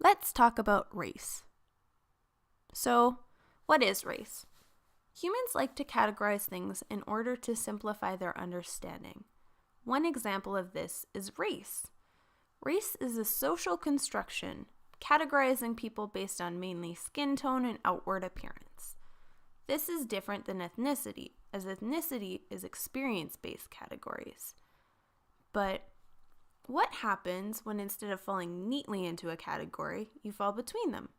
Let's talk about race. So, what is race? Humans like to categorize things in order to simplify their understanding. One example of this is race. Race is a social construction, categorizing people based on mainly skin tone and outward appearance. This is different than ethnicity, as ethnicity is experience-based categories. But what happens when instead of falling neatly into a category, you fall between them?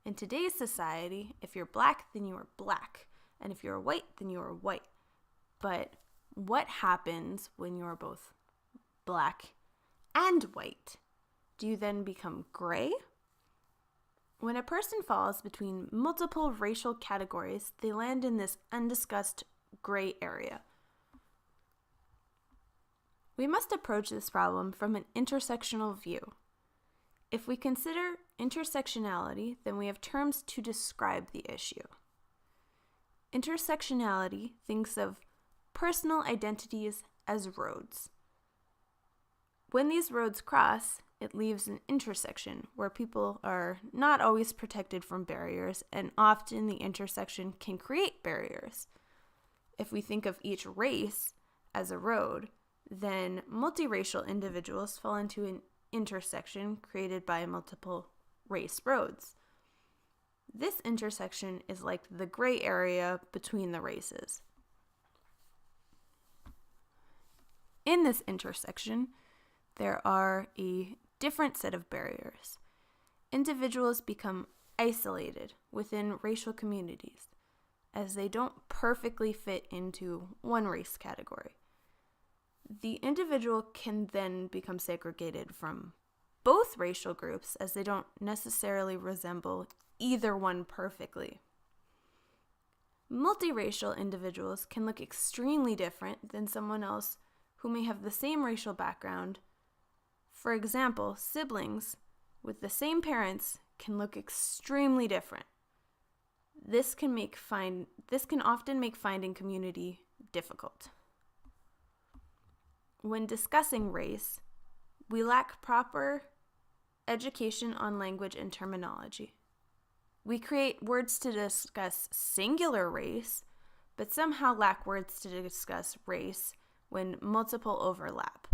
In today's society, if you're black, then you are black. And if you're white, then you are white. But what happens when you're both black and white? Do you then become gray? When a person falls between multiple racial categories, they land in this undiscussed gray area. We must approach this problem from an intersectional view. If we consider intersectionality, then we have terms to describe the issue. Intersectionality thinks of personal identities as roads. When these roads cross, it leaves an intersection where people are not always protected from barriers, and often the intersection can create barriers. If we think of each race as a road, then multiracial individuals fall into an intersection created by multiple race roads. This intersection is like the gray area between the races. In this intersection, there are a different set of barriers. Individuals become isolated within racial communities as they don't perfectly fit into one race category. The individual can then become segregated from both racial groups as they don't necessarily resemble either one perfectly. Multiracial individuals can look extremely different than someone else who may have the same racial background. For example, siblings with the same parents can look extremely different. This can often make finding community difficult. When discussing race, we lack proper education on language and terminology. We create words to discuss singular race, but somehow lack words to discuss race when multiple overlap.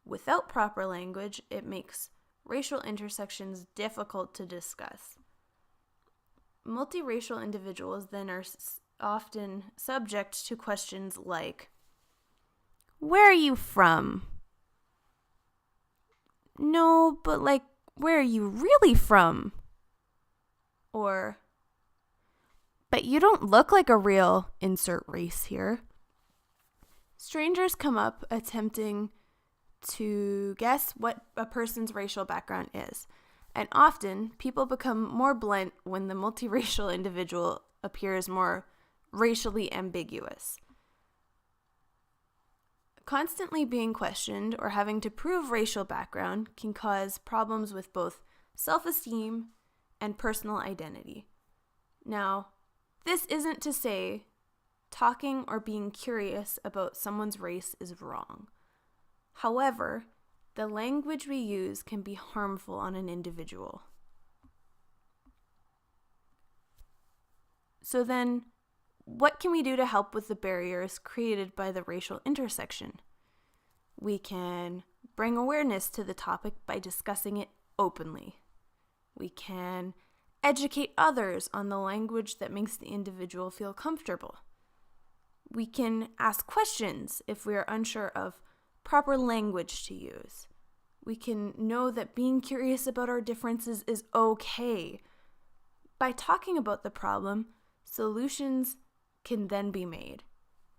Without proper language, it makes racial intersections difficult to discuss. Multiracial individuals then are often subject to questions like, "Where are you from?" "No, but where are you really from?" Or, "But you don't look like a real insert race here." Strangers come up attempting to guess what a person's racial background is, and often people become more blunt when the multiracial individual appears more racially ambiguous. Constantly being questioned or having to prove racial background can cause problems with both self-esteem and personal identity. Now, this isn't to say talking or being curious about someone's race is wrong. However, the language we use can be harmful on an individual. So then, what can we do to help with the barriers created by the racial intersection? We can bring awareness to the topic by discussing it openly. We can educate others on the language that makes the individual feel comfortable. We can ask questions if we are unsure of proper language to use. We can know that being curious about our differences is okay. By talking about the problem, solutions can then be made.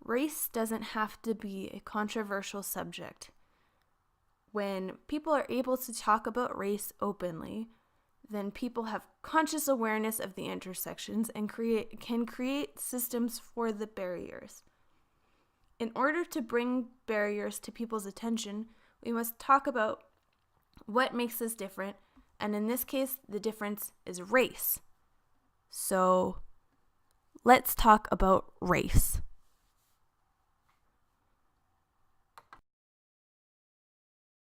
Race doesn't have to be a controversial subject. When people are able to talk about race openly, then people have conscious awareness of the intersections and can create systems for the barriers. In order to bring barriers to people's attention, we must talk about what makes us different, and in this case, the difference is race. So, let's talk about race.